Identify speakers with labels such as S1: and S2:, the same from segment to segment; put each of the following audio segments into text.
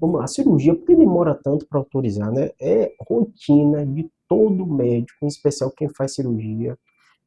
S1: Vamos lá, a cirurgia, por que demora tanto para autorizar, né? É rotina de todo médico, em especial quem faz cirurgia,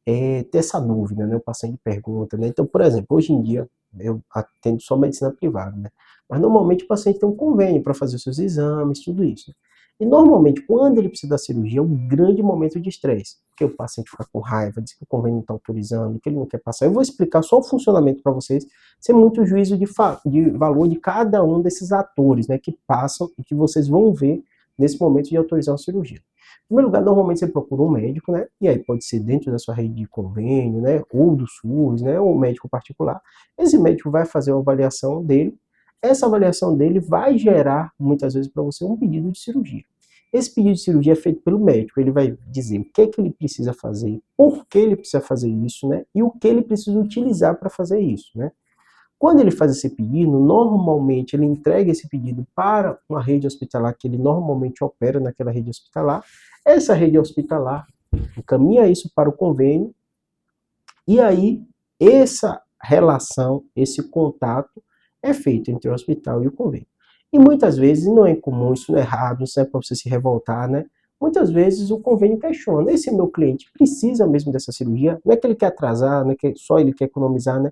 S1: ter essa dúvida, né? O paciente pergunta, né? Então, por exemplo, hoje em dia, eu atendo só medicina privada, né? Mas normalmente o paciente tem um convênio para fazer os seus exames, tudo isso, né? E normalmente, quando ele precisa da cirurgia, é um grande momento de estresse, porque o paciente fica com raiva, diz que o convênio não está autorizando, que ele não quer passar. Eu vou explicar só o funcionamento para vocês, sem muito juízo de valor de cada um desses atores, né, que passam e que vocês vão ver nesse momento de autorizar uma cirurgia. Em primeiro lugar, normalmente você procura um médico, né? E aí pode ser dentro da sua rede de convênio, né? Ou do SUS, né? Ou um médico particular. Esse médico vai fazer uma avaliação dele. Essa avaliação dele vai gerar, muitas vezes, para você um pedido de cirurgia. Esse pedido de cirurgia é feito pelo médico. Ele vai dizer o que é que ele precisa fazer, por que ele precisa fazer isso, né? E o que ele precisa utilizar para fazer isso, né? Quando ele faz esse pedido, normalmente ele entrega esse pedido para uma rede hospitalar que ele normalmente opera naquela rede hospitalar. Essa rede hospitalar encaminha isso para o convênio e aí essa relação, esse contato é feito entre o hospital e o convênio. E muitas vezes, não é comum, isso não é errado, isso não é para você se revoltar, né? Muitas vezes o convênio questiona, esse meu cliente precisa mesmo dessa cirurgia? Não é que ele quer atrasar, não é que só ele quer economizar, né?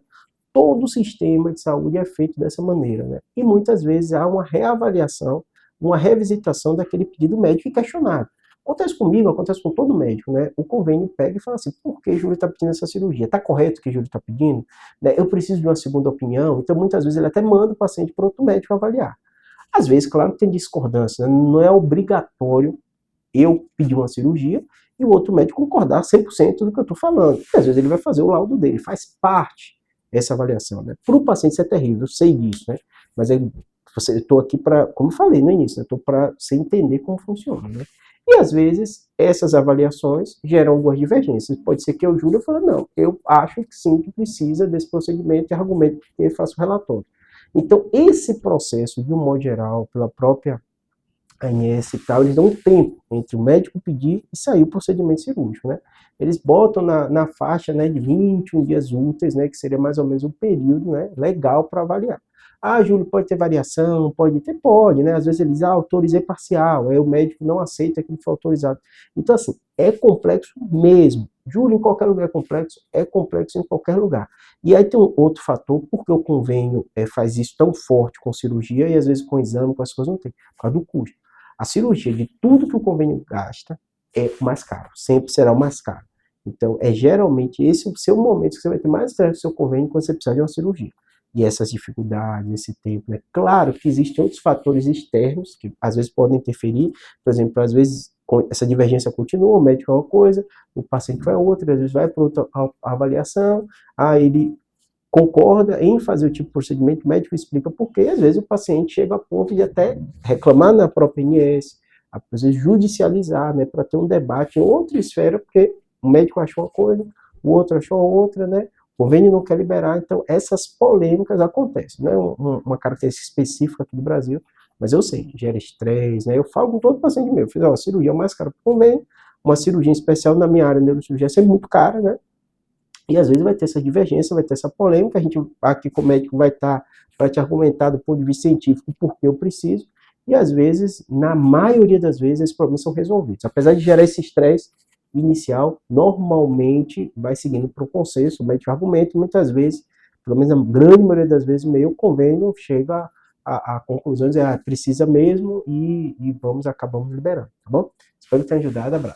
S1: Todo o sistema de saúde é feito dessa maneira, né? E muitas vezes há uma reavaliação, uma revisitação daquele pedido médico e questionado. Acontece comigo, acontece com todo médico, né? O convênio pega e fala assim, por que Júlio está pedindo essa cirurgia? Está correto o que Júlio está pedindo? Né? Eu preciso de uma segunda opinião, então muitas vezes ele até manda o paciente para outro médico avaliar. Às vezes, claro que tem discordância, né? Não é obrigatório eu pedir uma cirurgia e o outro médico concordar 100% do que eu estou falando. E, às vezes ele vai fazer o laudo dele, faz parte essa avaliação, né? Para o paciente isso é terrível, eu sei disso, né? Mas eu estou aqui para, como eu falei no início, eu estou para você entender como funciona, né? E às vezes essas avaliações geram algumas divergências. Pode ser que eu jure e fale, não, eu acho que sim, que precisa desse procedimento e argumento que eu faço o relatório. Então, esse processo, de um modo geral, pela própria ANS e tal, eles dão um tempo entre o médico pedir e sair o procedimento cirúrgico, né? Eles botam na faixa, né, de 21 dias úteis, né, que seria mais ou menos o período, né, legal para avaliar. Ah, Júlio, pode ter variação? Pode ter? Pode, né? Às vezes eles, autorizei parcial, aí o médico não aceita aquilo que foi autorizado. Então, assim, é complexo mesmo. Júlio, em qualquer lugar é complexo em qualquer lugar. E aí tem um outro fator, porque o convênio faz isso tão forte com cirurgia e às vezes com exame, com as coisas não tem, por causa do custo. A cirurgia, de tudo que o convênio gasta, é o mais caro, sempre será o mais caro. Então, é geralmente esse o seu momento que você vai ter mais estresse do seu convênio quando você precisar de uma cirurgia. E essas dificuldades, esse tempo, né? Claro que existem outros fatores externos que às vezes podem interferir, por exemplo, às vezes essa divergência continua, o médico é uma coisa, o paciente vai outra, às vezes vai para outra avaliação, aí ele concorda em fazer o tipo de procedimento, o médico explica por quê, às vezes o paciente chega a ponto de até reclamar na própria INS, às vezes judicializar, né, para ter um debate em outra esfera, porque o médico achou uma coisa, o outro achou outra, né, o convênio não quer liberar, então essas polêmicas acontecem, né, uma característica específica aqui do Brasil, mas eu sei, gera estresse, né, eu falo com todo paciente meu, eu fiz, ó, cirurgia mais cara para o convênio, uma cirurgia especial na minha área de neurocirurgia é sempre muito cara, né, e às vezes vai ter essa divergência, vai ter essa polêmica, a gente aqui como médico vai estar para te argumentar do ponto de vista científico por que eu preciso, e às vezes, na maioria das vezes, esses problemas são resolvidos. Apesar de gerar esse estresse inicial, normalmente vai seguindo para o consenso, o médico argumenta, e muitas vezes, pelo menos a grande maioria das vezes, meio convênio chega a conclusões, precisa mesmo, e acabamos liberando, tá bom? Espero que tenha ajudado, abraço.